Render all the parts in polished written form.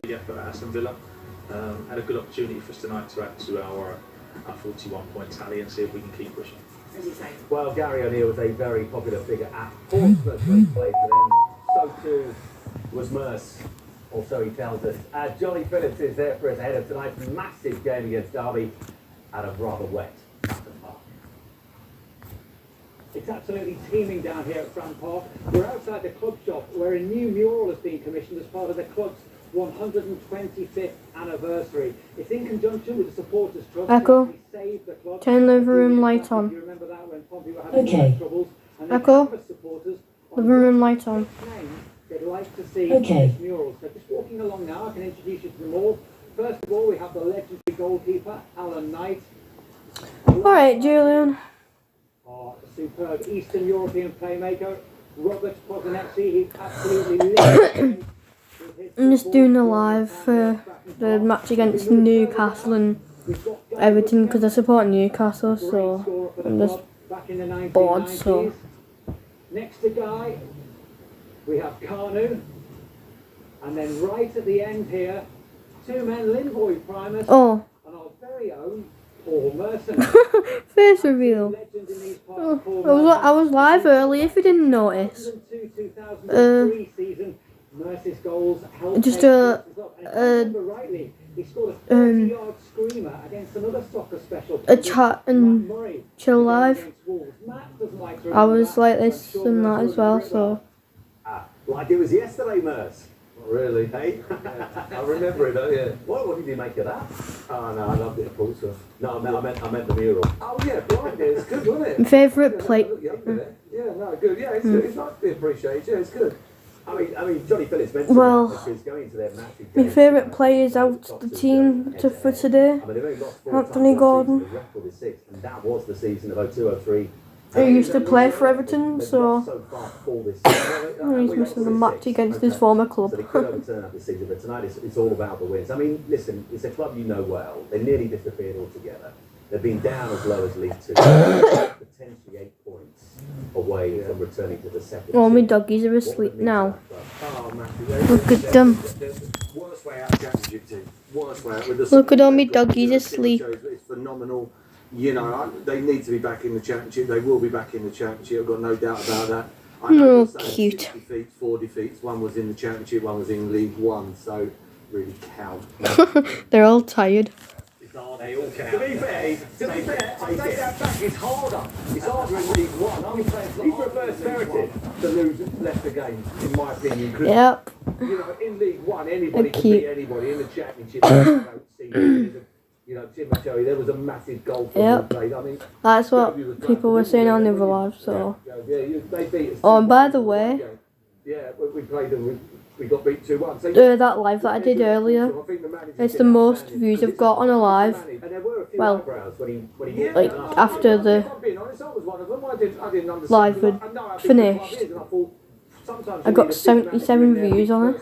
the effort at Aston Villa. Had a good opportunity for us tonight to add to our 41-point tally and see if we can keep pushing. As you say. Well, Gary O'Neill was a very popular figure at Portsmouth when he played for them. So too was Merce, or so he tells us. Johnny Phillips is there for us ahead of tonight's massive game against Derby at a rather wet Fratton Park. It's absolutely teeming down here at Fratton Park. We're outside the club shop where a new mural has been commissioned as part of the club's 125th anniversary. It's in conjunction with the Supporters Trust. Echo. Turn living room light on. Okay. Echo. Living room light on. They'd like to see Okay. this mural. So just walking along now, I can introduce you to them all. First of all, we have the legendary goalkeeper, Alan Knight. Alright, Julian. Our superb Eastern European playmaker, Robert Pozanetzi. He absolutely lit. I'm just doing a live for the match against Newcastle and Everton because I support Newcastle, so I'm just bored. So Next to Guy, we have Carnu, and then right at the end here, two men, Linvoy Primus, oh, and our very own Paul Merson. face reveal. Oh, I was live early. If you didn't notice, 2003 season, Mercy's goals helped just he scored a 30-yard screamer against another soccer special. a chat and chill live. I was like this and that as well. So Like it was yesterday, Merce. Not really. Hey? I remember it though, yeah. What did you make of that? Oh no, I loved it at Portsmouth. No, I meant the mural. Oh yeah, blind, it's good, wasn't it? my favourite play. Yeah, no, good. Yeah, it's good. It's nice to be appreciated. Yeah, it's good. I mean, Johnny Phillips mentioned Well, that because going into their massive my game, favourite players out the team for today. I mean, they've only lost 4 Anthony times Gordon. this season. The record is 6, and that was the season of 02-03. He used to play for Everton, They've so lost so far for this season. he's missing the match against his former club. So they could overturn that this season, but tonight it's all about the wins. I mean, listen, it's a club you know well. They nearly disappeared altogether. They've been down as low as League 2, potentially 8 points away from returning to the second. All my tier. doggies are asleep now. Oh, massive. Look at them. Worst way out of championship team. Worst way out. With the Look at all my they've got, doggies you know, asleep. It's phenomenal. You know, they need to be back in the championship. They will be back in the championship. I've got no doubt about that. I know Oh, you're saying cute. 6 defeats, 4 defeats. One was in the championship, one was in League One. So really count. They're all tired. They all count. To be fair, I say that back. It's harder. It's harder in League One. He prefers Merited to lose Leicester games, in my opinion. 'Cause, Yep. you know, in League One, anybody can cute. beat anybody. In the Championship, you don't see. You know, Tim and Cherry, there was a massive goal for Yep. played. I mean, That's what people were saying on the other live. So. they beat us. Oh, and by the way, Yeah, we played them. We got beat 2-1. So that live that I did earlier, it's the most views I've got on a live. Well, like after the live had finished, I got 77 views on it.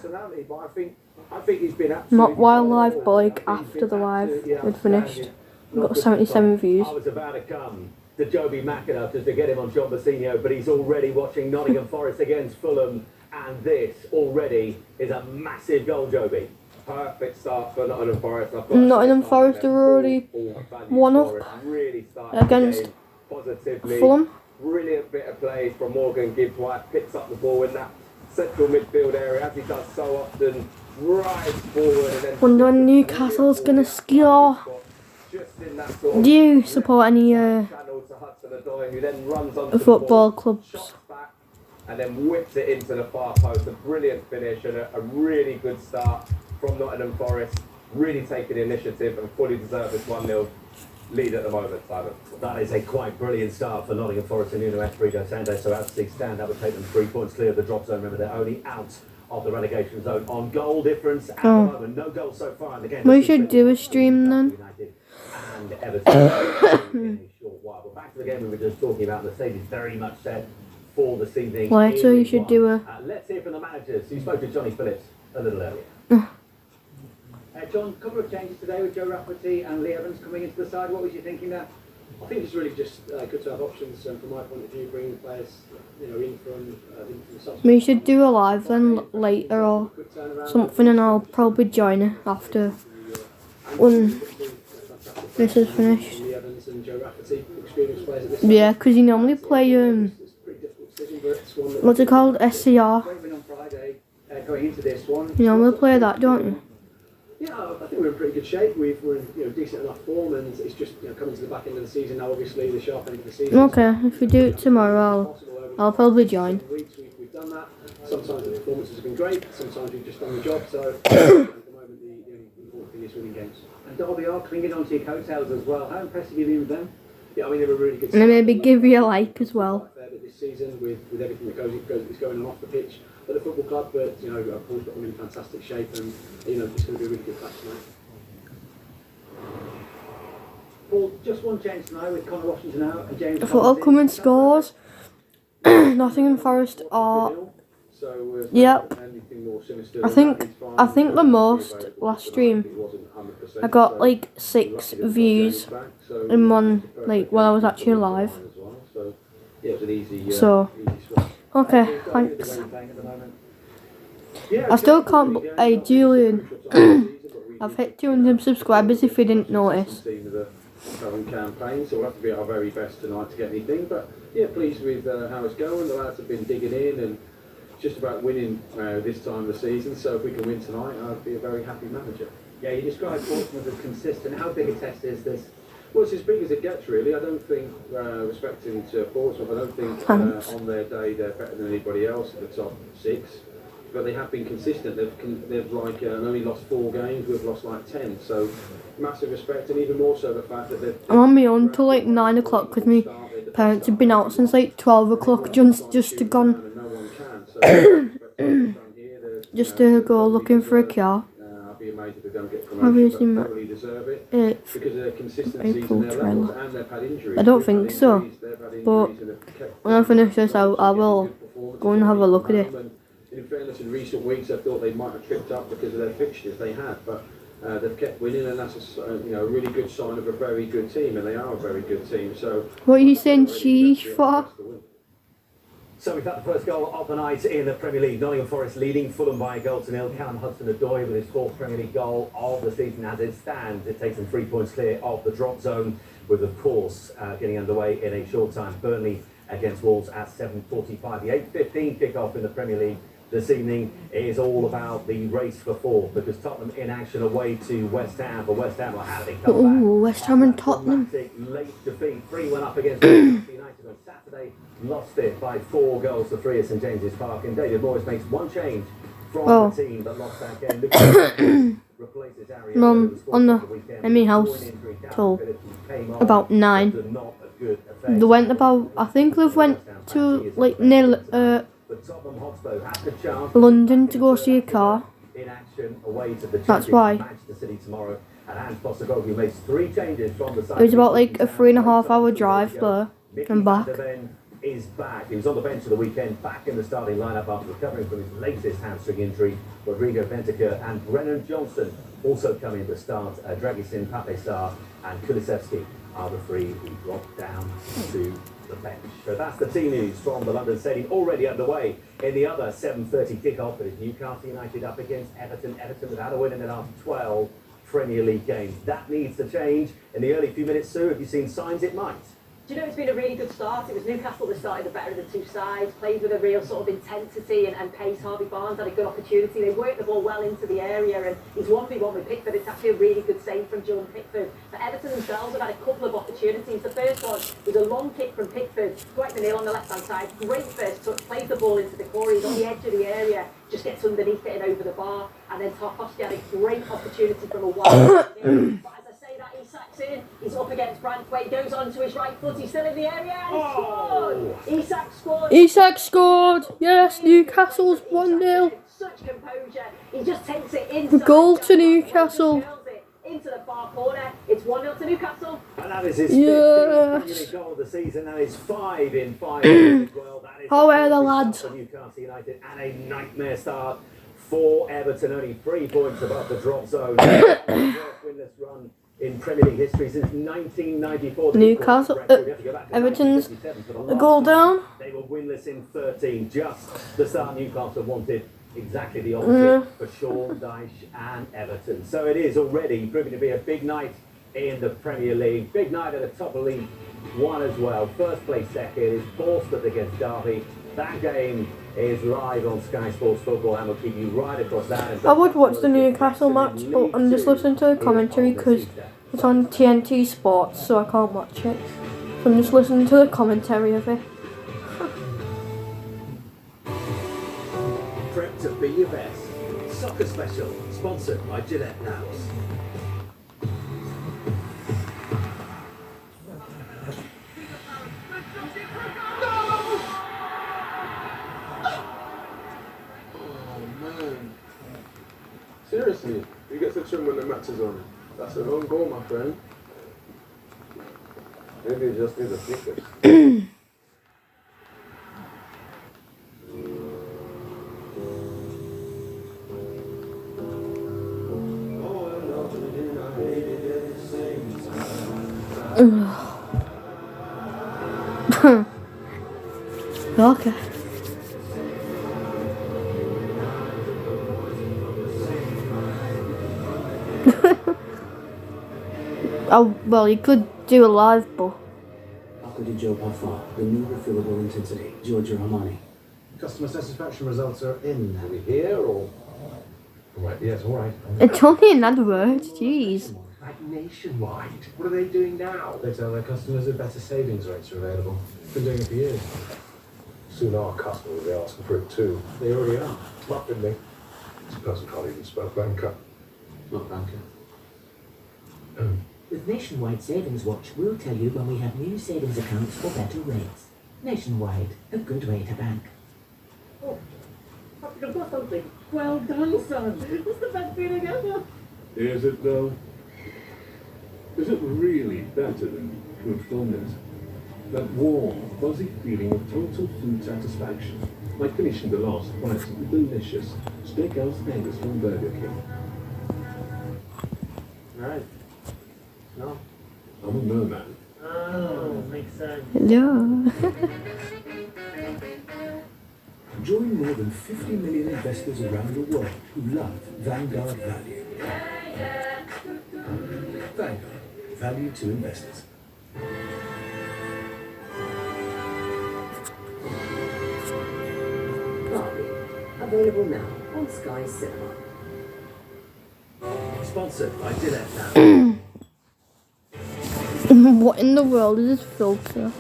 Not while live, but like after the live had finished, I got 77 views. I was about to come to Joby McAnuff just to get him on John Bassino, but he's already watching Nottingham Forest against Fulham, and this already is a massive goal, Joby. Perfect start for Nottingham Forest. Nottingham Forest are already 1-up against Fulham. Brilliant bit of play from Morgan Gibbs White, picks up the ball in that central midfield area, as he does so often, rides forward and then... Wonder when Newcastle's gonna score. Do you support any football clubs? And then whips it into the far post. A brilliant finish and a really good start from Nottingham Forest. Really taking the initiative and fully deserve this 1-0 lead at the moment, Simon. That is a quite brilliant start for Nottingham Forest and Nuno Espirito Santo. So out to see stand, that would take them 3 points clear of the drop zone. Remember, they're only out of the relegation zone on goal difference at the moment. No goals so far in the game. We should do a stream then. And Everton in a short while. But back to the game we were just talking about. The stage is very much set for this evening. Later, you should do a. Let's hear from the managers. You spoke to Johnny Phillips a little earlier. John, a couple of changes today with Joe Rafferty and Lee Evans coming into the side. What was you thinking there? I think it's really just good to have options from my point of view, bringing players, in from subsequent. We should do a live then later or something, and I'll probably join it after when this is finished. Yeah, because you normally play what's it called, SCR. You normally play that, don't you? Yeah, I think we're in pretty good shape. We're in decent enough form, and it's just coming to the back end of the season now. Obviously, the sharp end of the season. Okay, if we do it tomorrow, I'll probably join. We've done that. Sometimes the performances have been great. Sometimes we've just done the job. So at the moment, the only important thing is winning games. And Derby are clinging on to your coattails as well. How impressive have you been with them? Yeah, I mean they were really good. And maybe give you a like as well. This season with everything that's going on off the pitch at the football club, but Paul's got them in fantastic shape, and it's going to be a really good match tonight. Paul, just one change tonight with Connor Washington out and James. I thought I'll come and scores. Nottingham Forest are. Yep. I think the most last stream I got like 6 views in one, like when I was actually live. So okay, thanks. I still can't. Hey Julian, I've hit 200 subscribers if you didn't notice. Current campaign, so we'll have to be at our very best tonight to get anything. But yeah, pleased with how it's going. The lads have been digging in and just about winning this time of the season. So if we can win tonight, I'd be a very happy manager. Yeah, you described Portsmouth as consistent. How big a test is this? Well, it's as big as it gets, really. I don't think, respecting to Portsmouth, I don't think on their day they're better than anybody else in the top 6. But they have been consistent. They've like only lost 4 games. We've lost like 10. So massive respect, and even more so the fact that they've. I'm on my own till like 9 o'clock because my parents have been out since like 12 o'clock just to gone. Just to go looking for a car. I'd be amazed if they don't get promotion, but probably deserve it because of their consistency and their levels, and they've had injuries. I don't think so, but when I finish this, I will go and have a look at it. In fairness, in recent weeks, I thought they might have tripped up because of their fixtures. They had, but they've kept winning, and that's a really good sign of a very good team, and they are a very good team. So, what are you saying, sheesh for? So we've had the first goal of the night in the Premier League. Nottingham Forest leading Fulham by a goal to nil. Callum Hudson-Odoi with his 4th Premier League goal of the season as it stands. It takes them 3 points clear of the drop zone, with of course getting underway in a short time. Burnley against Wolves at 7:45. The 8:15 kick-off in the Premier League this evening is all about the race for 4th, because Tottenham in action away to West Ham. But West Ham, well, how do they come back? Ooh, West Ham and Tottenham. Late defeat, 3-1 up against Newcastle United on Saturday. Lost it by 4 goals to 3 at St James's Park. And David Moyes makes one change from the team that lost that game. Replaces Ariel, Mum, on the Emmy house till about 9. They went about, I think they've went to like near London to go see a car. That's why. It was about like a 3.5 hour drive there and back. Is back. He was on the bench for the weekend, back in the starting lineup after recovering from his latest hamstring injury. Rodrigo Bentancur and Brennan Johnson also coming to start. Dragisin, Pape Sarr and Kulusevski are the 3 who dropped down to the bench. So that's the team news from the London Stadium, already underway in the other 7:30 kickoff. But it's Newcastle United up against Everton. Everton without a win in the last 12 Premier League games. That needs to change. In the early few minutes, Sue, have you seen signs it might? Do you know, it's been a really good start. It was Newcastle that started the better of the 2 sides, played with a real sort of intensity and pace. Harvey Barnes had a good opportunity. They worked the ball well into the area, and he's 1v1 with Pickford. It's actually a really good save from Jordan Pickford. But Everton themselves have had a couple of opportunities. The first one was a long kick from Pickford, Dwight McNeil on the left-hand side. Great first touch, plays the ball into the corner. He's on the edge of the area, just gets underneath it and over the bar. And then Tarkowski had a great opportunity from a wide kick. He's up against Branthwaite, goes on to his right foot, he's still in the area, and he scored! Isak scored! Isak scored! Yes, Newcastle's 1-0. Such composure, he just takes it inside. Goal to Newcastle. Into the far corner, it's 1-0 to Newcastle. And that is his 15th Premier League goal of the season, and it's 5 in 5 as well. That is how are the lads? For Newcastle United, and a nightmare start for Everton, only 3 points above the drop zone. Winless run in Premier League history since 1994. Newcastle, Everton's a goal down. They were winless in 13, just the start Newcastle wanted. Exactly the opposite for Sean Dyche and Everton. So it is already proving to be a big night in the Premier League. Big night at the top of League One as well. First place second is Bournemouth against Derby. That game is live on Sky Sports Football and we'll keep you right across that. I would watch the Newcastle match, but I'm just listening to the commentary because it's on TNT Sports, so I can't watch it. So I'm just listening to the commentary of it. Prep to be your best. Soccer Special, sponsored by Gillette Nails. Seriously, you get to trim when the match is on. That's an own goal, my friend. Maybe you just need a Snickers. Okay. Oh, well, you could do a live, but... Aqua di Joe Parfum, the new refillable intensity, Giorgio Armani. Customer satisfaction results are in. Are we here or? Right, yes, all right. It's only another word, jeez. Like Nationwide. What are they doing now? They tell their customers that better savings rates are available. Been doing it for years. Soon our customers will be asking for it too. They already are. Muffin me. This person can't even spell banker. Not banker. With Nationwide Savings Watch, we'll tell you when we have new savings accounts for better rates. Nationwide, a good way to bank. Oh, I've got something. Well done, son. It's the best feeling ever. Is it though? Is it really better than fulfillment? That warm, fuzzy feeling of total food satisfaction, like finishing the last bite of the delicious steakhouse fingers from Burger King. Right. No. I'm a merman. Oh, makes sense. Yeah. Join more than 50 million investors around the world who love Vanguard Value. Vanguard, value to investors. Barbie, available now on Sky Cinema. Sponsored by Gillette Nails. What in the world is this filter?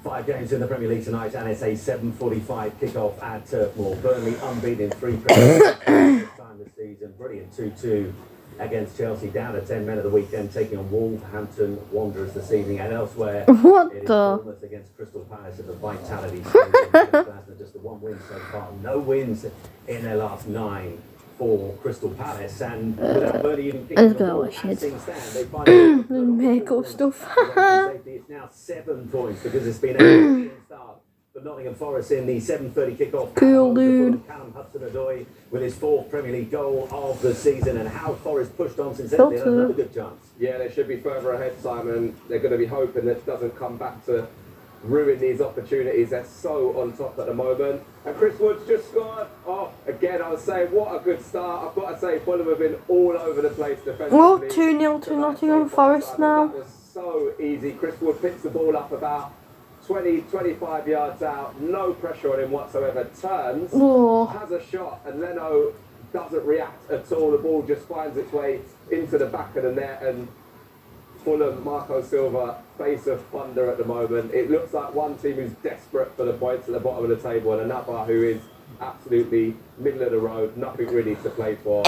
5 games in the Premier League tonight, and it's a 7:45 kickoff at Turf Moor. Burnley unbeaten in 3 Premier League time this season. Brilliant 2-2 against Chelsea. Down to 10 men of the weekend, taking on Wolverhampton Wanderers this evening. And elsewhere, What it is the? Bournemouth against Crystal Palace at the Vitality Stadium. Just the 1 win so far. No wins in their last 9 for Crystal Palace, and without Burnley even kicking the ball, as things stand, they find Medical stuff. it's now 7 points because it's been a start for Nottingham Forest in the 7:30 kickoff. Cool, dude. Callum Hudson-Odoi with his 4th Premier League goal of the season, and how Forest pushed on since then. They had another good chance. Yeah, they should be further ahead, Simon. They're going to be hoping that it doesn't come back to ruin these opportunities. They're so on top at the moment. And Chris Wood's just scored. Oh, again, I was saying, what a good start. I've got to say, Fulham have been all over the place defensively. Well, 2-0 to Nottingham Forest now. That was so easy. Chris Wood picks the ball up about 20-25 yards out. No pressure on him whatsoever. Turns, has a shot, and Leno doesn't react at all. The ball just finds its way into the back of the net, and Fulham, Marco Silva, face of thunder at the moment. It looks like one team who's desperate for the points at the bottom of the table, and another who is absolutely middle of the road, nothing really to play for.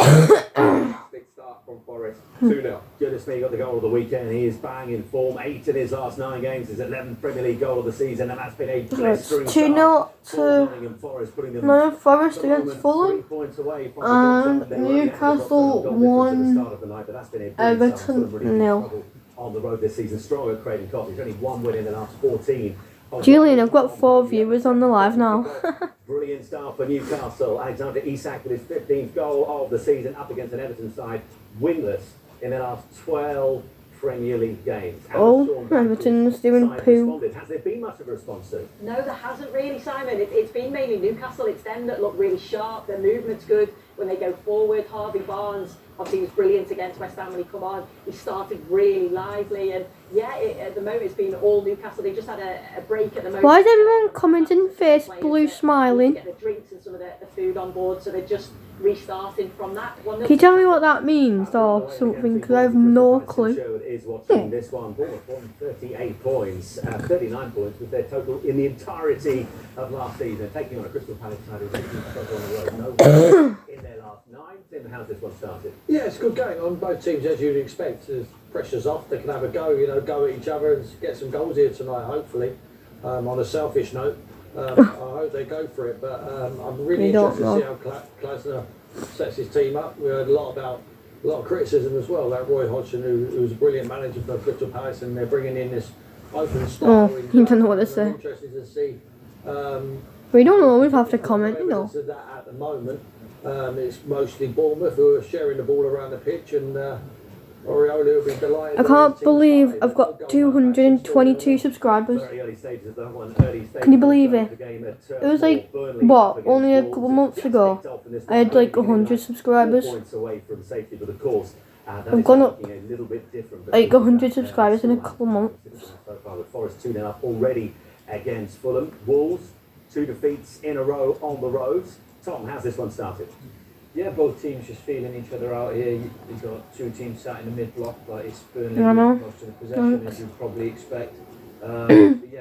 Big start from Forest, 2-0. Jonas Smith got the goal of the weekend. He is bang in form. 8 in his last 9 games. His 11th Premier League goal of the season, and that's been a blistering 2-0 to Nottingham Forest, putting them Nottingham Forest against Fulham. 3 points away from And Newcastle won, Everton 0. On the road this season, strong at Creighton Cottage. Only 1 win in the last 14 Julian, I've got 4 viewers on the live now. Brilliant start for Newcastle. Alexander Isak with his 15th goal of the season up against an Everton side winless in their last 12 Premier League games. Oh, Everton's doing poo. Has there been much of a response to? No, there hasn't really, Simon. It's been mainly Newcastle. It's them that look really sharp. Their movement's good when they go forward. Harvey Barnes, obviously, was brilliant against West Ham when he come on. He started really lively, and yeah, at the moment it's been all Newcastle. They just had a break at the moment. Why is everyone commenting face blue smiling? Get the drinks and some of the food on board, so they're just restarting from that. Can you tell me what that means or something? Because I have no clue. Is watching this one. Bournemouth won 38 points, 39 points with their total in the entirety of last season, taking on a Crystal Palace side who's 18 on the road. No win in their last 9. Tim, how's this one started? Yeah, it's a good game on both teams, as you'd expect. There's pressure's off. They can have a go, go at each other and get some goals here tonight, hopefully. On a selfish note, I hope they go for it. But I'm really interested to see how Klasner sets his team up. We heard a lot of criticism as well about Roy Hodgson, who was a brilliant manager for Crystal Palace, and they're bringing in this open style. Oh, you don't know what to say. I'm interested to see. We don't always have to comment, you know. Of that at the moment, it's mostly Bournemouth who are sharing the ball around the pitch, and Oriole will be delighted. I can't believe I've got 222 subscribers. Can you believe it? It was like, what, only a couple months ago I had like 100 subscribers. I've gone up like 100 subscribers in a couple months. So far with Forest 2-0 up already against Fulham. Wolves, 2 defeats in a row on the road. Tom, how's this one started? Yeah, both teams just feeling each other out here. You've got 2 teams sat in the mid-block, but it's Burnley most of the possession, as you'd probably expect.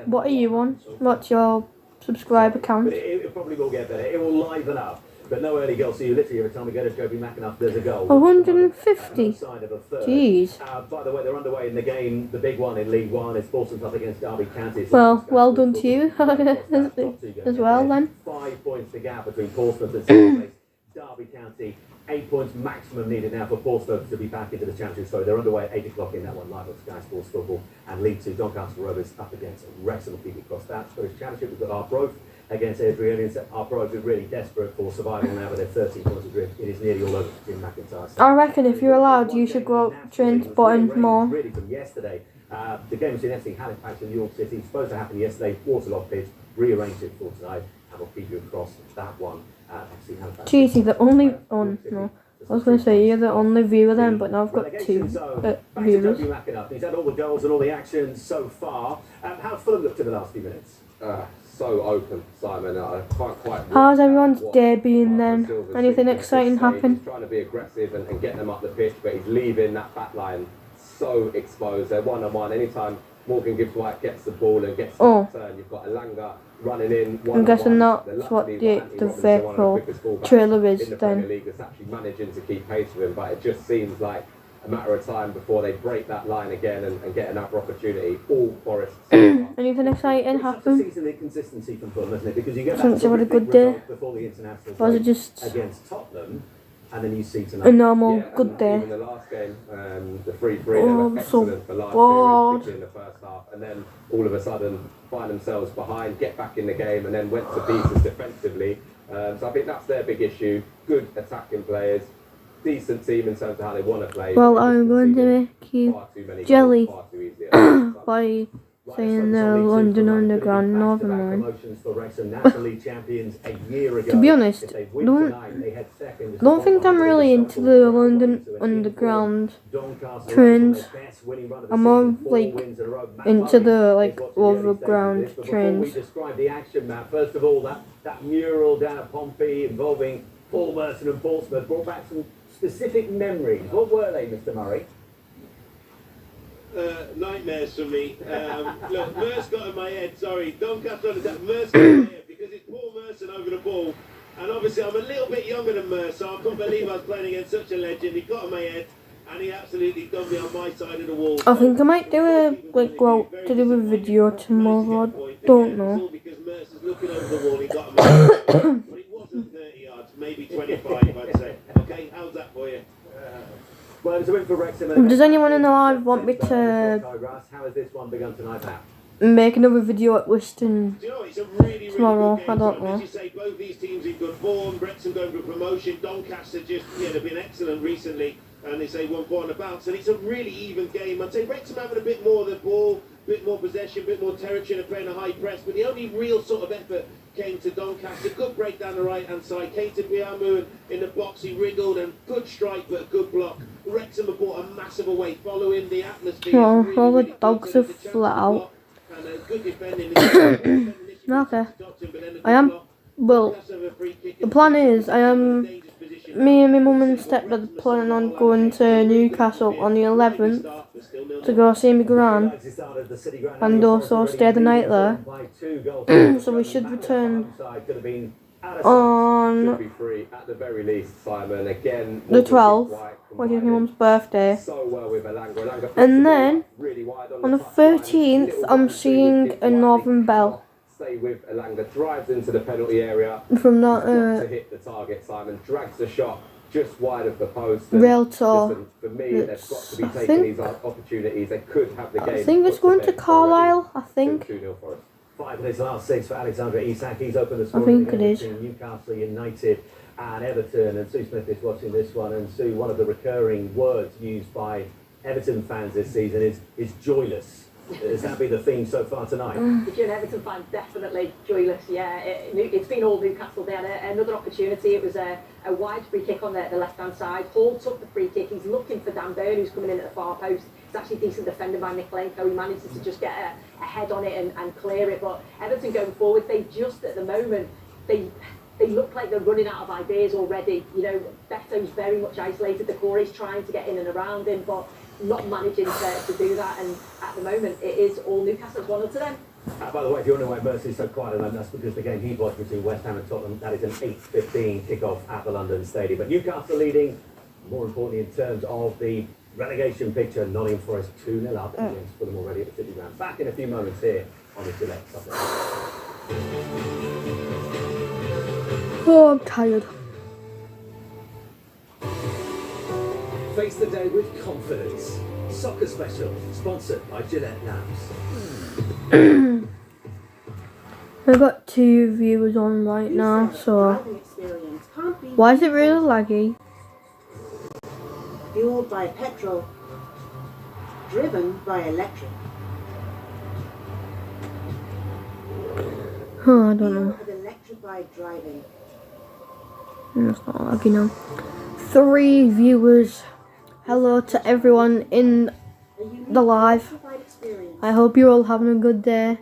What are you on? What's your subscriber count? It probably will get better. It will liven up. But no early goal, so you literally every time we go to Joby McAnuff, there's a goal. 150? Jeez. By the way, they're underway in the game, the big one in League One. It's Portsmouth up against Derby County. Well done to you as well then. 5 points the gap between Portsmouth and second place Derby County. 8 points maximum needed now for Portsmouth to be back into the Championship. So they're underway at 8 o'clock in that one, live on Sky Sports Football. And League 2, Doncaster Rovers up against Wrexham. We'll keep it across that. Scottish Championship, we've got Arbroath against Adrian. Arbroath are really desperate for survival now, but they're 13 points adrift. It is nearly all over for Jim McIntyre. I reckon if you're allowed, you should go up Trent Bottom more. Really from yesterday. The game between FC Halifax and York City was supposed to happen yesterday. Waterlogged pitch, rearranged it for tonight, and we'll keep you across that one. FC Halifax. Cheesy, the only on no. I was going to say you're the only viewer then, but now I've got 2 viewers. He's had all the goals and all the action so far. How's Fulham looked in the last few minutes? So open, Simon. I can't quite. How's everyone's day been then? Anything exciting happen? He's trying to be aggressive and get them up the pitch, but he's leaving that back line so exposed. They're one-on-one. Anytime Morgan Gibbs White gets the ball and gets the turn, you've got Elanga running in. I'm guessing that's what the vehicle trailer is in the then. Premier League that's actually managing to keep pace with him, but it just seems like a matter of time before they break that line again and get another opportunity. All Forest. Anything exciting happen? Season inconsistency from Fulham, isn't it? Because you get Since you had a good day. before the international Was it just against Tottenham, and then you see tonight a normal good day? In the last game, the 3-3 they Oh, were I'm so excellent for large bored. periods in the first half, and then all of a sudden find themselves behind, get back in the game, and then went to pieces defensively. So I think that's their big issue. Good attacking players, decent team in terms of how they want to play. Well, I'm going to make you jelly by saying the London Underground Northern Line. To be honest, don't think I'm really into the London Underground trains. I'm more like into the like overground trains. Describe the action map. First of all, that mural down at Pompey involving Paul Merson and Portsmouth brought back some specific memories. What were they, Mr. Murray? Nightmares for me. Look, Merce got in my head. Sorry, Doncaster United. Merce got in my head because it's Paul Merson over the ball, and obviously I'm a little bit younger than Merce, so I couldn't believe I was playing against such a legend. He got in my head, and he absolutely done me on my side of the wall. I think I might do a go out to do a video tomorrow. I don't know. Because Merce is looking over the wall. He got in my head, but it wasn't 30 yards, maybe 25, I'd say. Okay, how's that for you? Well, it's a win for Wrexham. Does anyone in the live want me to How has this one begun tonight, Matt? make another video at Whiston Do you know, it's a really tomorrow. good I game. don't As know. you say, both these teams in good form. Wrexham going for promotion. Doncaster just, they've been excellent recently. And they say 1 point on the bounce. And it's a really even game. I'd say Wrexham having a bit more of the ball, a bit more possession, a bit more territory, and playing a high press. But the only real sort of effort came to Doncaster. Good break down the right-hand side. Came to Biamu in the box. He wriggled and good strike, but a good block. Wrexham have brought a massive away following the atmosphere. Oh, Really, all the really dogs good. are flat out. And good defending. Okay. I am. Well, the plan is me and my mum and stepdad are planning on going to Newcastle on the 11th to go see my gran and also stay the night there. So we should return on Should be free at the very least, Simon. Again, the 12th, which is my mum's birthday. So well with Elanga. And then really wide on the 13th, I'm seeing a Northern Bell. Stay with Elanga, drives into the penalty area. From Got that, to hit the target, Simon. Drags the shot just wide of the post. Real tall. Listen, for me, they've got to be taking these opportunities. They could have the game. I think it's going to Carlisle, I think. 2-0 for us. 5 of his last 6 for Alexander Isak. He's opened the I scoring think it is. between Newcastle United and Everton. And Sue Smith is watching this one. And Sue, one of the recurring words used by Everton fans this season is joyless. Has that been the theme so far tonight? If you're an Everton fan, definitely joyless, yeah. It's been all Newcastle. They had another opportunity. It was a wide free kick on the left-hand side. Hall took the free kick. He's looking for Dan Burn, who's coming in at the far post. It's actually decent defending by Niklenko. He manages to just get a head on it and clear it. But Everton going forward, they just, at the moment, they look like they're running out of ideas already. You know, Beto's very much isolated. The core is trying to get in and around him, but not managing to do that, and at the moment it is all Newcastle's 1-0 to them. By the way, if you wonder why Mercy is so quiet at the moment, that's because the game he watched between West Ham and Tottenham, that is an 8:15 kick-off at the London Stadium. But Newcastle leading, more importantly in terms of the relegation picture, Nottingham Forest 2-0 up against Fulham already at the City Ground. Back in a few moments here on the Gillette Subject. Oh, I'm tired. Face the day with confidence. Soccer Special, sponsored by Gillette Labs. I've got 2 viewers on right now, so why is it really laggy? Fueled by petrol, driven by electric. Oh, I don't know. Of electrified driving. It's not laggy now. 3 viewers. Hello to everyone in the live. I hope you're all having a good day.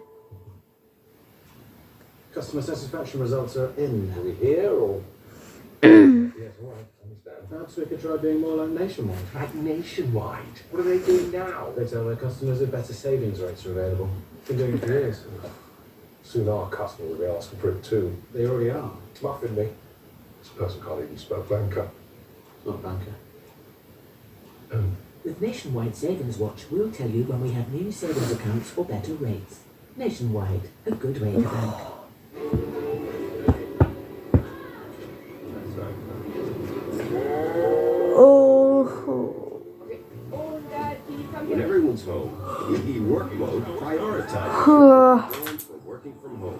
Customer satisfaction results are in. Are we here or? Yes, all right. Perhaps we could try being more like Nationwide. Like Nationwide? What are they doing now? They tell their customers that better savings rates are available. Been doing it for years. Soon our customers will be asking for it too. They already are. Muffin me. This person can't even spell banker. Not banker. With Nationwide Savings Watch, we'll tell you when we have new savings accounts for better rates. Nationwide, a good way to bank. Oh. When everyone's home, EE Work Mode prioritizes for working from home.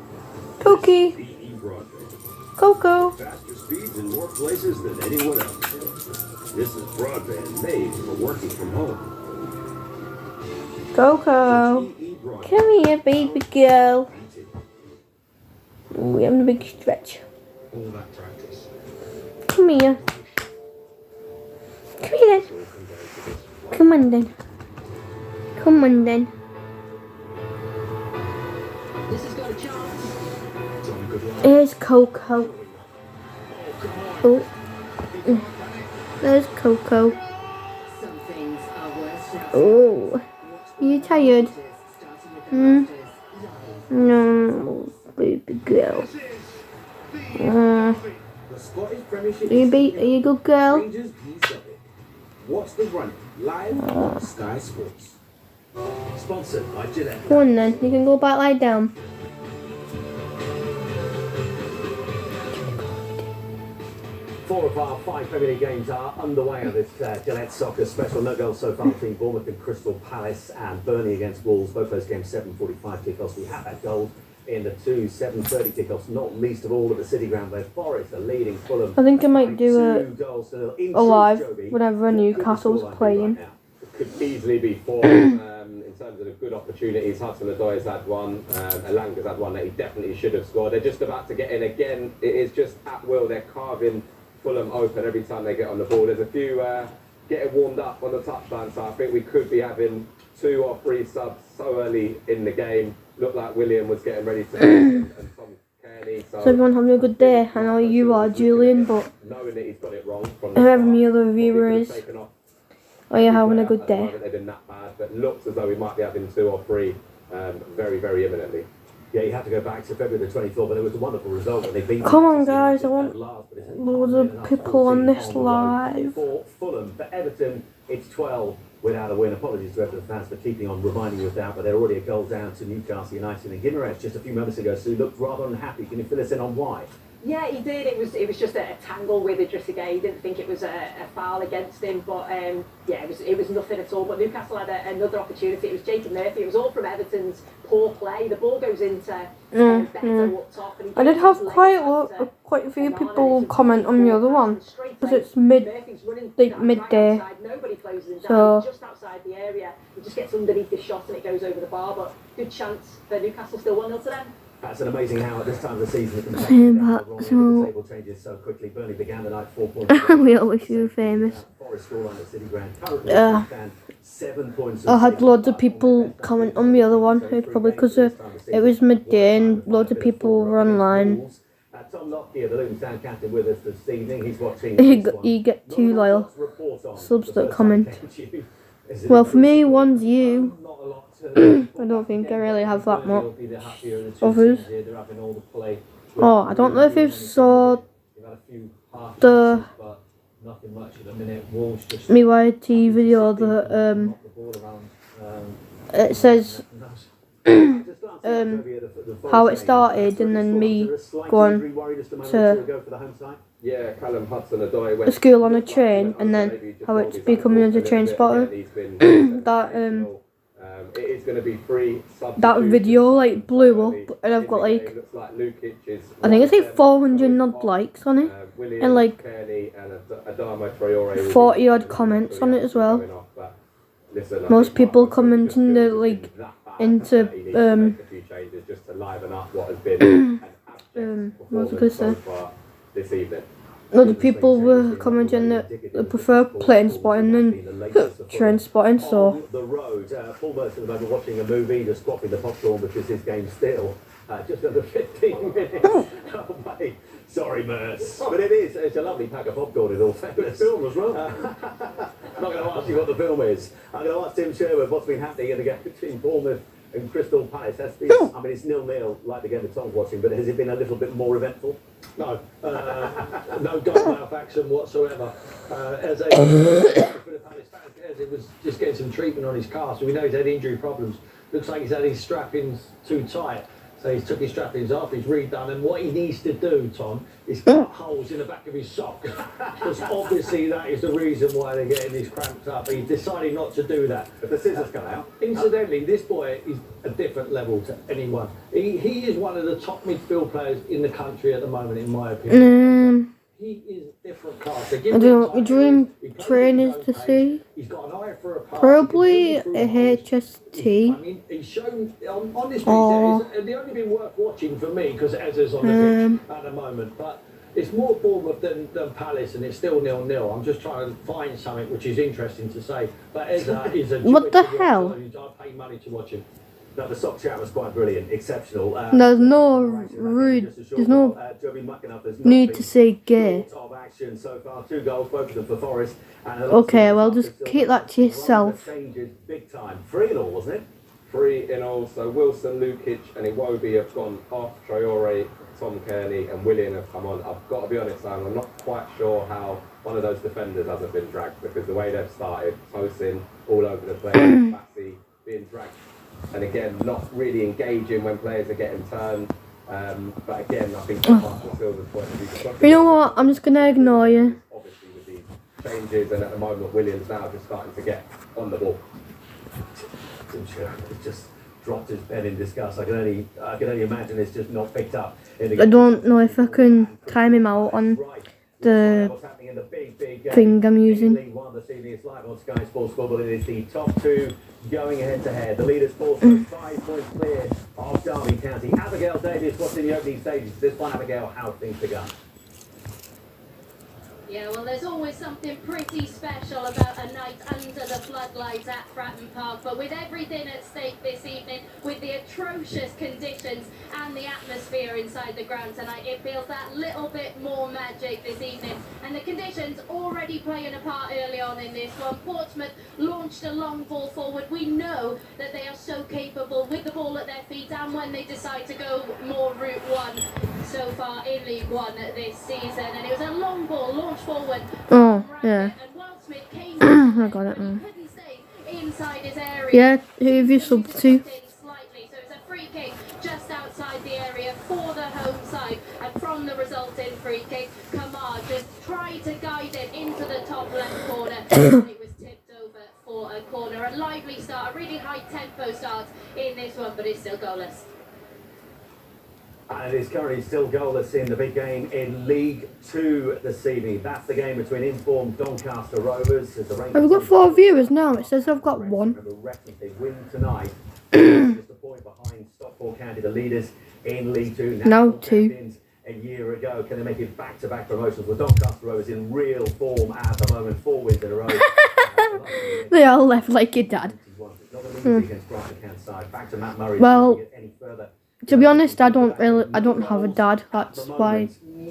Cookie. EE Broadband. Coco. Faster speeds in more places than anyone else. This is broadband made for working from home. Coco. Come here, baby girl. We're having a big stretch. All that practice. Come here. Come here then. Come on then. Come on then. This has got a chance. Here's Coco. Oh. There's Coco. Some things are worth. Oh. Are you tired? No, baby girl. Are you a good girl? What's the run? Live on Sky Sports. Sponsored by Gillette. Go on then, you can go back lie down. 4 of our 5 Premier League games are underway on this Gillette Soccer special. No goals so far between Bournemouth and Crystal Palace and Burnley against Wolves. Both those games 7:45 kickoffs. We have that goal in the 2 7:30 kickoffs, not least of all at the City Ground where Forest are leading Fulham. I think I might do a live whenever Newcastle's playing. It could easily be 4 in terms of the good opportunities. Hudson-Odoi's had one, Elanga's had one that he definitely should have scored. They're just about to get in again. It is just at will. They're carving Fulham open every time they get on the ball. There's a few getting warmed up on the touchline, so I think we could be having 2 or 3 subs so early in the game. Looked like William was getting ready to and Tom Kearney. So everyone having a good day. I know you are, Julian, but knowing that he's got it wrong from whoever the other viewer is, are you having a good day? They've been that bad, but looks as though we might be having 2 or 3 very, very imminently. Yeah, you have to go back to February the 24th, but it was a wonderful result when they beat. Come on, guys! I want loads of people on this live. For Fulham, for Everton, it's 12 without a win. Apologies to Everton fans for keeping on reminding you of that, but they're already a goal down to Newcastle United. And Guimaraes just a few moments ago, Sue, looked rather unhappy. Can you fill us in on why? Yeah, he did. It was just a tangle with Idris again. He didn't think it was a foul against him, but yeah, it was nothing at all. But Newcastle had another opportunity. It was Jacob Murphy. It was all from Everton's poor play. The ball goes into better up top. And I did have quite a few people comment on the other one because it's midday. Nobody closes him down. He's just outside the area. He just gets underneath the shot and it goes over the bar. But good chance for Newcastle. Still 1-0 to them. That's an amazing how at this time of the season the table changes so quickly. Burnley began the night 4 points. We always feel famous. I had loads of people comment on the other one. It's probably because it was midday and loads of people were online. Tom Lockyer, the Luton Town captain, with us this evening. He's watching. You get 2 loyal subs that comment. Well, for me, one's you. I don't think I really have that much others. Oh, I don't know if you saw the me YT video that it says how it started and then me going to Callum Hudson-Odoi the school on a train and then how it's becoming as a train spotter. That it is going to be free. That video like blew up and I've got like I think it's like 400 odd likes on it and like 40 odd comments on it as well. Most people commenting the like into what was I gonna say? This evening. Lots of people were commenting that they prefer plane spotting than train spotting, so. The road, Paul Mercer at the moment watching a movie, just swapping the popcorn because his game's still just under 15 minutes away. Sorry, Merce. But it's a lovely pack of popcorn in all fairness. The film as well. I'm not going to ask you what the film is. I'm going to ask Tim Sherwood what's been happening in the game between Bournemouth and Crystal Palace. That's been, I mean, it's 0-0 like the game that Tom's watching, but has it been a little bit more eventful? No. No goal-mouth action whatsoever. As for the Palace fans, it was just getting some treatment on his car, so we know he's had injury problems. Looks like he's had his strappings too tight. So he's took his strappings off, he's redone, and what he needs to do, Tom, is cut holes in the back of his sock. Because obviously that is the reason why they're getting these cramps up. He's decided not to do that. But the scissors come out. Incidentally, this boy is a different level to anyone. He is one of the top midfield players in the country at the moment, in my opinion. He is a different class. I don't know what my dream train is to see. He's got an eye for a pass. Probably a HST. I mean, he's shown on this pitch. They've only been worth watching for me because Ezra's on the pitch at the moment. But it's more Bournemouth than Palace, and it's still 0-0. I'm just trying to find something which is interesting to say. But Ezra is a what the hell? I pay money to watch him. No, the sock chat was quite brilliant, exceptional. There's no need to say gay. Action so far, 2 goals, both of them for Forest. Okay, well just keep that to yourself. Changes big time. 3 in all, wasn't it? 3 in all. So Wilson, Lukic, and Iwobi have gone off. Traore, Tom Kearney, and Willian have come on. I've got to be honest, I'm not quite sure how one of those defenders hasn't been dragged because the way they've started, Tosin all over the place, Bassi being dragged. And again, not really engaging when players are getting turned. But again, I think from Marshall Silver's point of view, You know what? I'm just gonna ignore you. obviously with these changes, and at the moment Williams now just starting to get on the ball. It's just dropped his pen in disgust. I can only imagine it's just not picked up. I don't know if I can time him out on the thing I'm using. League One this evening is live on Sky Sports Football. It is the top two going head to head. The leaders fall 5 points clear of Derby County. Abigail Davis, what's in the opening stages? This one, Abigail, how have things begun? Yeah, well, there's always something pretty special about a night under the floodlights at Fratton Park, but with everything at stake this evening, with the atrocious conditions and the atmosphere inside the ground tonight, it feels that little bit more magic this evening. And the conditions already playing a part early on in this one. Portsmouth launched a long ball forward. We know that they are so capable with the ball at their feet, and when they decide to go more route one so far in League One this season. And it was a long ball launched forward. Oh, yeah. I got it now. Inside his area. Yeah, who have you subbed to? Slightly, so it's a free kick just outside the area for the home side, and from the resulting free kick, Kamar just tried to guide it into the top left corner. It was tipped over for a corner. A lively start, a really high tempo start in this one, but it's still goalless. And it is currently still goalless in the big game in League Two this evening. That's the game between informed Doncaster Rovers. I've got 4 viewers now. It says I've got 1. If they win tonight, just a point behind Stockport County, the leaders in League Two. Now 2. A year ago, can they make it back-to-back promotions? With Doncaster Rovers in real form at the moment, 4 wins in a row. They all left like your dad. Well, to be honest, I don't have a dad. That's why.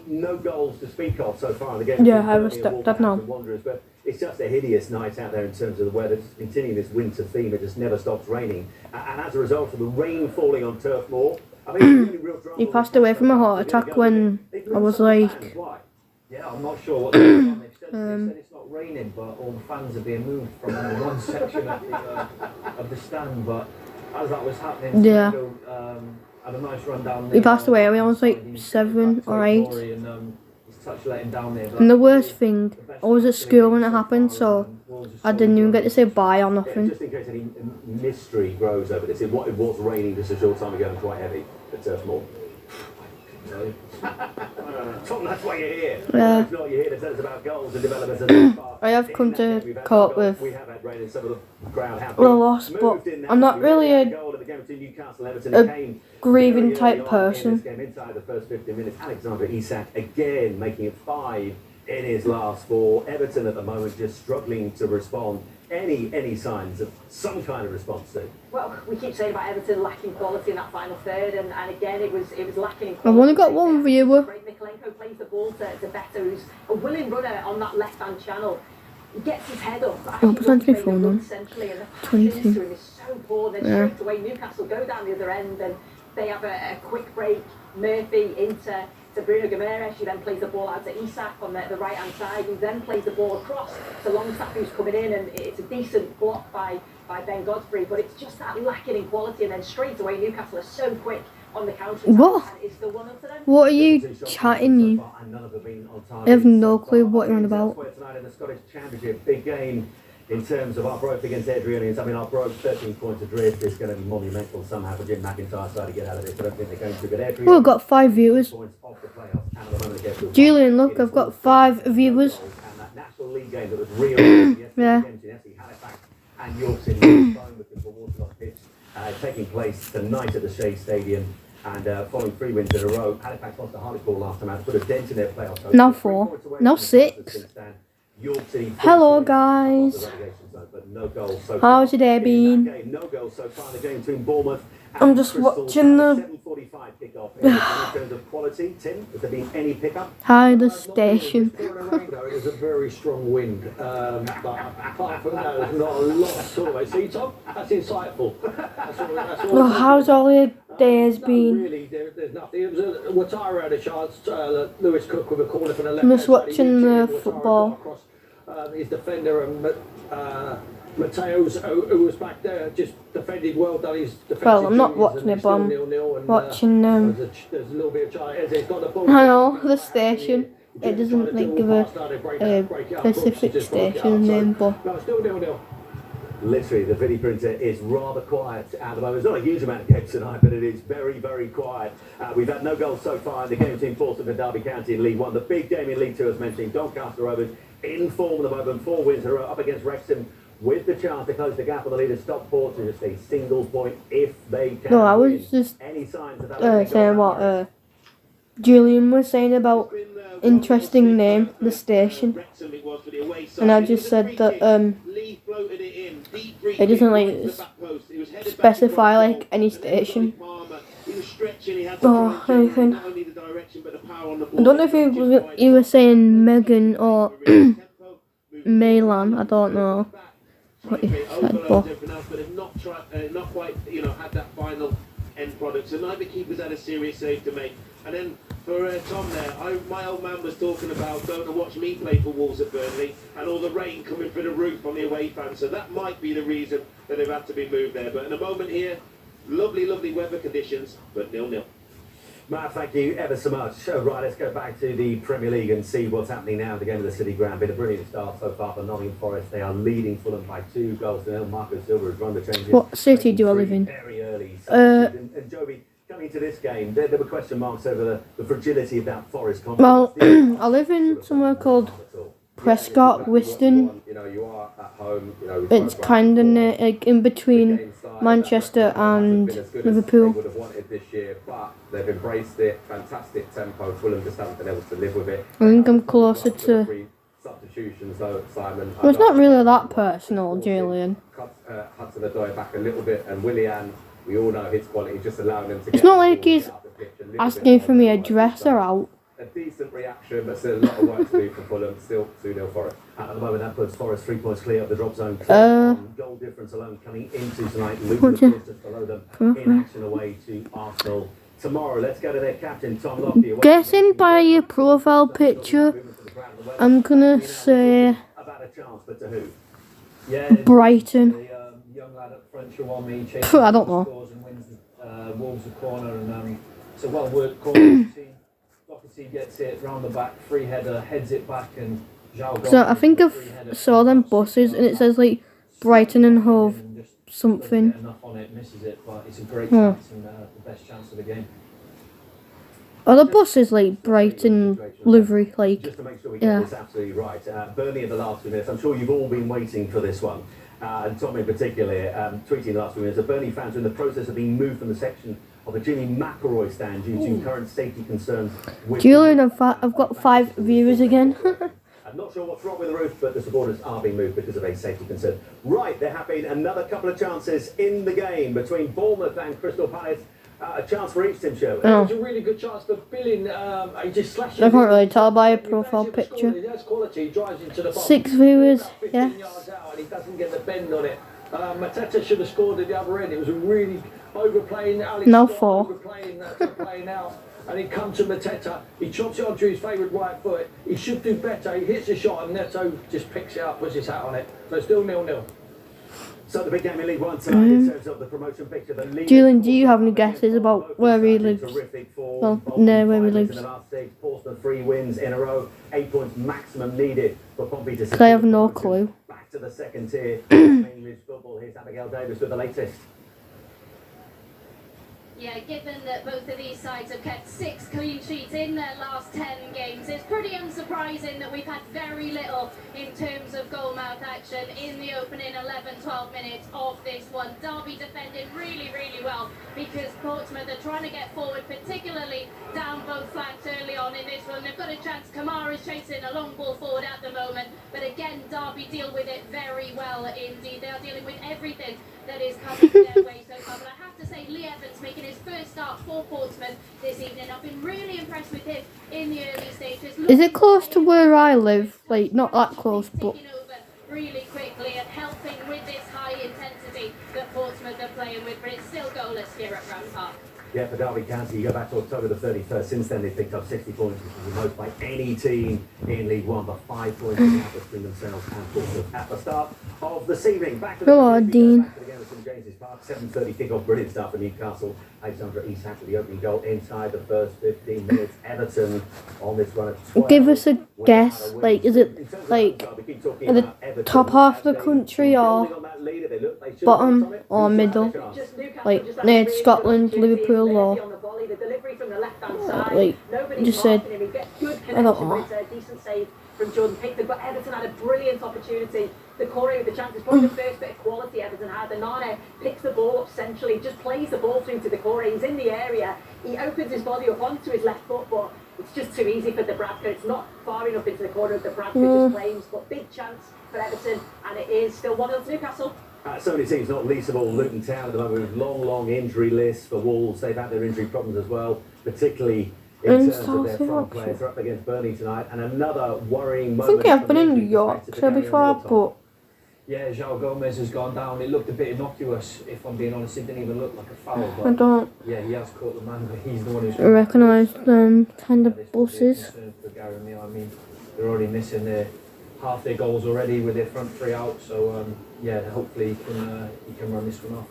No goals to speak of so far in the game. Yeah, I have a stepdad now. But it's just a hideous night out there in terms of the weather. Just continuing this winter theme, it just never stops raining. And as a result of the rain falling on Turf Moor, I mean, really real drama. He passed away from a heart attack when I was like. Yeah, I'm not sure what they've done. They said it's not raining, but all the fans are being moved from one section of the stand. But as that was happening, yeah. Had a nice run down there. He passed away when I was like 7 or 8. And the worst thing, I was at school when it happened, so I didn't even get to say bye or nothing. Just in case any mystery grows over this, it was raining just a short time ago and quite heavy at Turf Moor. Tom, that's why you're here. Yeah. If not, you're here to tell us about goals and developments. I have come to cope with the loss, but I'm not really a grieving type person. Inside the first 15 minutes, Alexander Isak again making it 5 in his last 4. Everton at the moment just struggling to respond. Any signs of some kind of response to? Well, we keep saying about Everton lacking quality in that final third, and again it was lacking in quality. I've only got 1 viewer. Mikolenko plays the ball to Beto, who's a willing runner on that left-hand channel. He gets his head up. I'll put on my phone on. 22. Is so poor. Then straight away Newcastle go down the other end, and they have a quick break. Murphy into Bruno Guimaraes, who then plays the ball out to Isak on the right-hand side, who then plays the ball across to Longstaff, who's coming in, and it's a decent block by Ben Godfrey, but it's just that lacking in quality, and then straight away Newcastle are so quick on the counter. What? What are you chatting you? I have no clue what you're on about. Tonight in the Scottish Championship, big game in terms of Arbroath against Adrianians. I mean, Arbroath 13 points adrift is going to be monumental somehow for Jim McIntyre's side to get out of this. I don't think they're going to, but Adrian. Oh, I've got 5 viewers. Julian, look, I've got 5 viewers. And that National League game that was real yesterday against Halifax and York City for Waterlock pitch taking place tonight at the Shea Stadium. And following 3 wins in a row, Halifax lost to Hartlepool last time out, put a dent in their playoff hopes. Now 4, now 6. Hello guys. How's your day been? No goals so far in the game between Bournemouth. I'm just watching the 7:45 kickoff. In terms of quality, Tim, has there been any pickup? Hi, the station. It was a very strong wind, but apart from that, there's not a lot to talk about. See, Tom, that's insightful. That's all Well, how's all your days been? Really, there's nothing. It was Watara had a chance. Lewis Cook with a corner from the left. I'm just watching the football. His defender and Mateo's, who was back there, just defended well, done his defensive Well, I'm not duties, watching and it, it's but I'm still 0-0, and, watching there's a little bit of chance. He's got the ball. I know the station. It doesn't like give a specific station name, but no, still 0-0. Literally, the video printer is rather quiet at the moment. There's not a huge amount of games tonight, but it is very, very quiet. We've had no goals so far in the game between Portsmouth and Derby County in League One. The big game in League Two, as mentioned, Doncaster Rovers in form at the moment, 4 wins in a row up against Wrexham with the chance to close the gap on the leaders. Stop Portsmouth just a single point if they can. no, I was just any signs of that saying what Julian was saying about interesting name, the station, and I just said that it doesn't like specify like any station or anything. I don't know if he was saying Megan or Milan. I don't know what he said, but not quite, had that final end product. So neither keepers had a serious save to make. And then for Tom there, my old man was talking about going to watch me play for Wolves at Burnley and all the rain coming through the roof on the away fans. So that might be the reason that they've had to be moved there. But in a moment here, lovely, lovely weather conditions, but 0-0. Matt, thank you ever so much. Right, let's go back to the Premier League and see what's happening now at the game of the City Ground. Been a brilliant start so far for Nottingham Forest. They are leading Fulham by 2 goals to 0. Marco Silva has run the changes. What city do I live in? Very early. And Joby, coming to this game, there were question marks over the fragility of that Forest confidence. Well, I live in somewhere called Prescott, Wiston. You are at home. It's kind of like in between Manchester and Liverpool. Would have wanted this year, but they've embraced it. Fantastic tempo. Fulham just haven't been able to live with it. I think I'm closer to. Substitutions though, Simon. Well, it's not really that personal, Julian. Hudson-Odoi back a little bit, and Willian, we all know his quality, just allowing him to get. It's not like he's asking for me a dresser out. A decent reaction, but still a lot of work to do for Fulham. Still 2-0 Forest. At the moment, that puts Forest 3 points clear of the drop zone. Goal difference alone coming into tonight. Luton, just below them, in action away to Arsenal tomorrow. Let's go to their captain, Tom Lockyer. Guessing by your profile picture, I'm gonna say Brighton. I don't know. Wolves a corner, and it's a well-worked corner. Doherty gets it round the back, free header, heads it back, and So I think I saw them buses, and it says like Brighton and Hove something. Enough on it, misses it, but it's a great chance and the best chance of the game. Are the buses like Brighton livery, like? Just to make sure we get this absolutely right. Burnley in the last few minutes. I'm sure you've all been waiting for this one. And Tom in particular, tweeting the last few minutes. The Burnley fans are in the process of being moved from the section of the Jimmy McElroy stand due to current safety concerns. Julian, I've got 5 viewers again. I'm not sure what's wrong with the roof, but the supporters are being moved because of a safety concern. Right, there have been another couple of chances in the game between Bournemouth and Crystal Palace. A chance for each team, Sherwood. It was a really good chance for Billing. He just slashed it. I can't really tell by a profile picture. He has quality, he drives into the box. 6 viewers, yes. Yards out, and he doesn't get the bend on it. Mateta should have scored at the other end. It was a really overplaying. Alex now Scott 4. Overplaying, playing out. And he comes to Mateta. He chops it onto his favourite right foot. He should do better. He hits a shot, and Neto just picks it up, puts his hat on it. So still 0-0. So the big game in League One tonight in terms of the promotion picture. Julian, do you have any guesses about where he lives? Well, no, where he lives. In the last 6, Portsmouth 3 wins in a row, 8 points maximum needed for Pompey to. I have no clue. Back to the second tier. English football. Here's Abigail Davis with the latest. Yeah, given that both of these sides have kept 6 clean sheets in their last 10 games, it's pretty unsurprising that we've had very little in terms of goal-mouth action in the opening 11-12 minutes of this one. Derby defended really, really well because Portsmouth are trying to get forward, particularly down both flanks early on in this one. They've got a chance. Kamara's chasing a long ball forward at the moment, but again, Derby deal with it very well indeed. They are dealing with everything that is coming their way so far, but I have to say Lee Evans making his first start for Portsmouth this evening. I've been really impressed with him in the early stages. Is it close to where I live? Like, not that close, but... Taking over really quickly and helping with this high intensity that Portsmouth are playing with, but it's still goalless here at Brown Park. Yeah, for Derby County, you go back to October the 31st. Since then, they've picked up 60 points, which is the most by any team in League One, but 5 points out between themselves and Portsmouth at the start of this evening. Back to the Dean. back to the game at St James's Park. 7:30 kickoff. Brilliant start for Newcastle. Alexandra Isak with the opening goal inside the first 15 minutes. Everton on this run at 12. Give us a guess. Like, is it like in the top half of the country or bottom or middle? Like near Scotland, Liverpool, or like just said. I don't know. Decent save from Jordan Pickford, but Everton had a brilliant opportunity. The Corey with the chance is probably the first bit of quality Everton had. And Nane picks the ball up centrally, just plays the ball through to the Corey. He's in the area. He opens his body up onto his left foot, but it's just too easy for the Bradford. It's not far enough into the corner of the Bradford just claims, but big chance for Everton, and it is still 1-0 to Newcastle. So many teams, not least of all Luton Town at the moment, with long injury lists for Wolves. They've had their injury problems as well, particularly in terms of their front players. They're up against Burnley tonight, and another worrying moment. I think I've been in Yorkshire before, but yeah, João Gomez has gone down. It looked a bit innocuous, if I'm being honest. It didn't even look like a foul. But I don't yeah, he has caught the man, but he's the one who's recognise them kind of buses. For Gary Neal. I mean, they're already missing half their goals already with their front three out. So yeah, hopefully he can run this one off.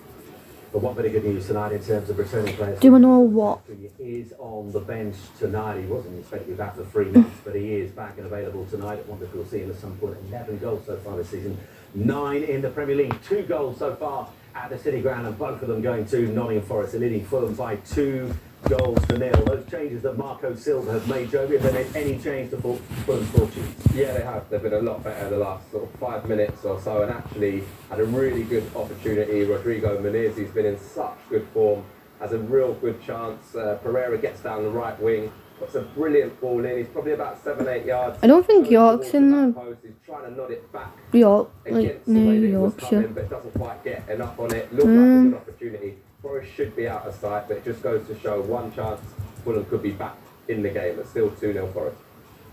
But one bit of good news tonight in terms of returning players. Do you know what? He is on the bench tonight. He wasn't expected to be back for 3 months, but he is back and available tonight. I wonder if we'll see him at some point. 11 goals so far this season, 9 in the Premier League, 2 goals so far at the City Ground, and both of them going to Nottingham Forest. They're leading Fulham by 2 goals to nil. Those changes that Marco Silva has made, Joby, have they made any change to Fulham's fortunes? Yeah, they have. They've been a lot better the last sort of 5 minutes or so, and actually had a really good opportunity. Rodrigo Muniz, who's been in such good form, has a real good chance. Pereira gets down the right wing, puts a brilliant ball in. He's probably about 7-8 yards. I don't think York's in the He's trying to nod it back York, like near Yorkshire. Coming, but doesn't quite get enough on it. Looks like a good opportunity. Forest should be out of sight, but it just goes to show one chance Fulham could be back in the game. It's still 2-0 Forest.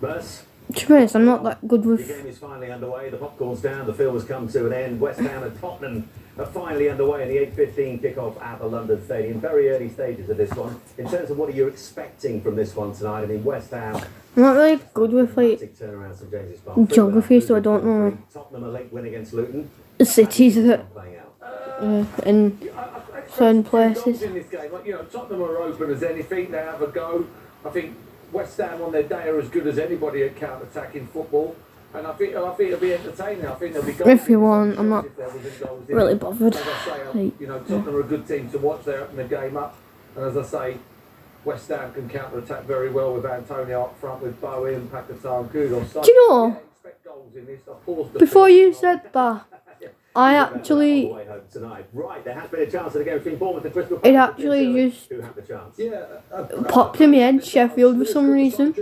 Merce? To be honest, I'm not that good with. The game is finally underway. The popcorn's down. The film has come to an end. West Ham and Tottenham are finally underway in the 8:15 kickoff at the London Stadium. Very early stages of this one. In terms of what are you expecting from this one tonight? I mean, West Ham. I'm not really good with like geography, so I don't know Tottenham a late win against Luton. the cities that in certain places. In this game, like, you know, Tottenham are open as anything. They have a go. I think West Ham on their day are as good as anybody at counter-attacking football, and I think it'll be entertaining. I think there'll be goals. If you want, I'm not really bothered. As I say, you know, Tottenham are a good team to watch. They're opening the game up, and as I say, West Ham can counter-attack very well with Antonio up front, with Bowen, Paquetá and Kudos. So, do you know? Yeah, expect goals in this. Before you said that, I actually. Right, there has been a chance of the game between Bournemouth and Crystal It actually just popped in my head, Sheffield for some reason.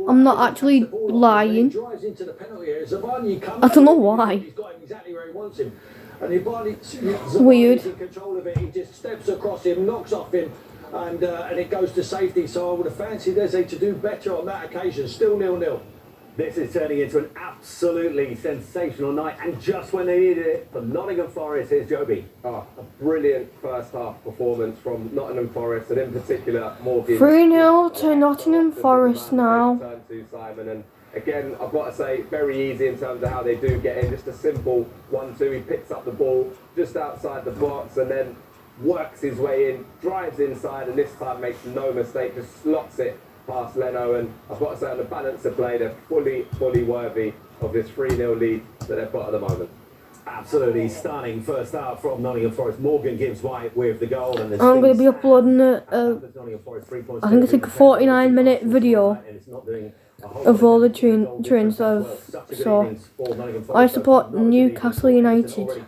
I'm not actually lying. I don't know why. Weird. He just steps across him, knocks off him, and it goes to safety. So I would have fancied Eze to do better on that occasion. Still 0-0. This is turning into an absolutely sensational night, and just when they needed it, for Nottingham Forest, here's Joby. A brilliant first half performance from Nottingham Forest, and in particular Morgan. 3-0 to Nottingham Forest now. Turn to Simon, and again, I've got to say, very easy in terms of how they do get in. Just a simple 1-2. He picks up the ball just outside the box, and then works his way in, drives inside, and this time makes no mistake, just slots it past Leno. And I've got to say, on the balance of play, they're fully worthy of this 3-0 lead that they've got at the moment. Absolutely stunning first half from Nottingham Forest. Morgan gives White with the goal, and I'm going to be uploading I think it's like a 49-minute video of all the trains that I've saw. I support Newcastle United,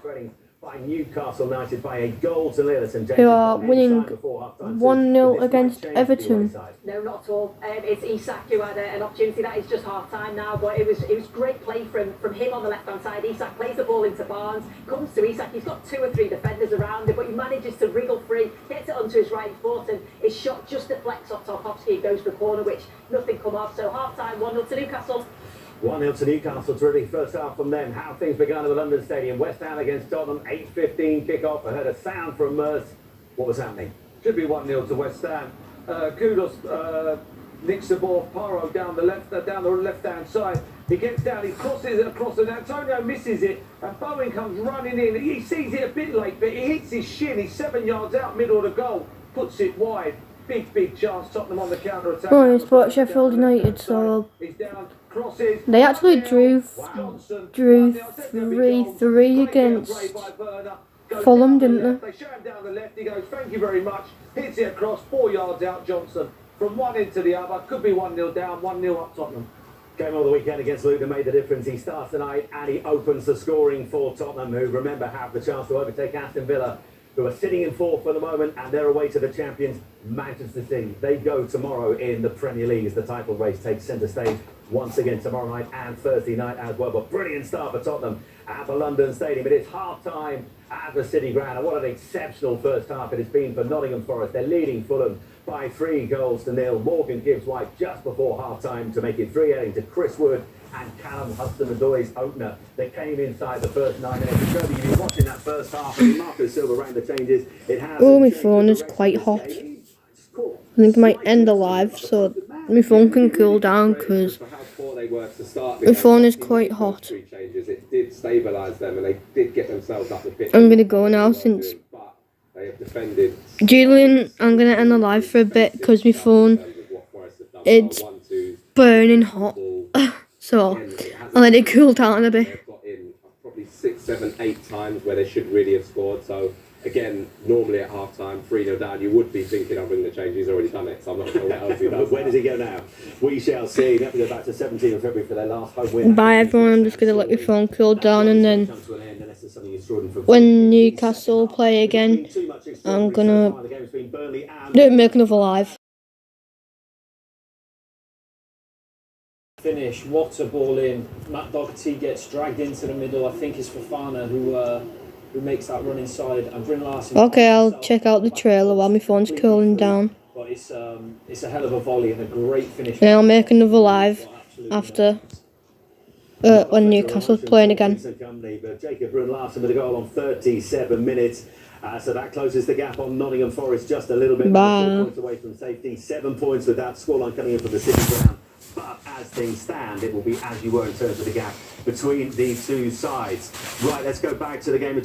by Newcastle United by a goal to nil. Who are winning 1-0 against Everton. No, not at all. It's Isak who had an opportunity. That is just half time now, but it was great play from him on the left hand side. Isak plays the ball into Barnes, comes to Isak. He's got 2 or 3 defenders around him, but he manages to wriggle free, gets it onto his right foot, and his shot just deflects off Tarkowski. Goes for the corner, which nothing come off. So half time, 1-0 to Newcastle. 1-0 to Newcastle. Terrific first half from them. How things began at the London Stadium. West Ham against Tottenham, 8:15 kick-off. I heard a sound from Merce. What was happening? Should be 1-0 to West Ham. Kudos nicks the ball, Paro down the left-hand side. He gets down, he crosses it across, and Antonio misses it, and Bowen comes running in. He sees it a bit late, but he hits his shin. He's 7 yards out, middle of the goal, puts it wide. Big chance, Tottenham on the counter-attack. Oh, it's about Sheffield United, so they actually drew 3-3 against Fulham, didn't they? They show him down the left, he goes, thank you very much, hits it across, 4 yards out, Johnson. From one end to the other, could be 1-0 down, 1-0 up Tottenham. Game of the weekend against Luton made the difference. He starts tonight and he opens the scoring for Tottenham, who, remember, have the chance to overtake Aston Villa, who are sitting in fourth for the moment, and they're away to the champions, Manchester City. They go tomorrow in the Premier League as the title race takes centre stage once again tomorrow night and Thursday night as well. But brilliant start for Tottenham at the London Stadium. It is half-time at the City Ground, and what an exceptional first half it has been for Nottingham Forest. They're leading Fulham by 3-0. Morgan gives White just before half-time to make it 3-8 to Chris Wood and Callum Hudson-Odoi's opener that came inside the first 9 minutes. You've been watching that first half, and Marcus Silva ran the changes. It has. Oh, my phone is quite hot. I think it might end the live, so my phone can cool down because my phone is quite hot. It did stabilise them, and they did get themselves up the pitch. I'm gonna go now since Julian. I'm gonna end the live for a bit because my phone it's burning hot. So I'll let it cool down a bit. Probably 6, 7, 8 times where they should really have scored. So again, normally at half time, 3-0 down, you would be thinking I'll bring the change. He's already done it, so I'm not sure what else he does. Where does he go now? We shall see. They have to go back to 17th of February for their last home win. Bye everyone, I'm just going to let my phone cool down, and then when Newcastle play again, I'm going to make another live. Finish, water ball in. Matt Doherty gets dragged into the middle. I think it's Fofana who makes that run inside, and Bryn Larson. Okay, I'll check out the trailer while my phone's cooling down. But it's a hell of a volley and a great finish. Then I'll make another live after when Newcastle's playing again. Jacob Bryn Larson with a goal on 37 minutes. So that closes the gap on Nottingham Forest just a little bit. 4 points away from safety. 7 points with that scoreline coming in from the City Ground. But as things stand, it will be as you were in terms of the gap between the two sides. Right, let's go back to the game between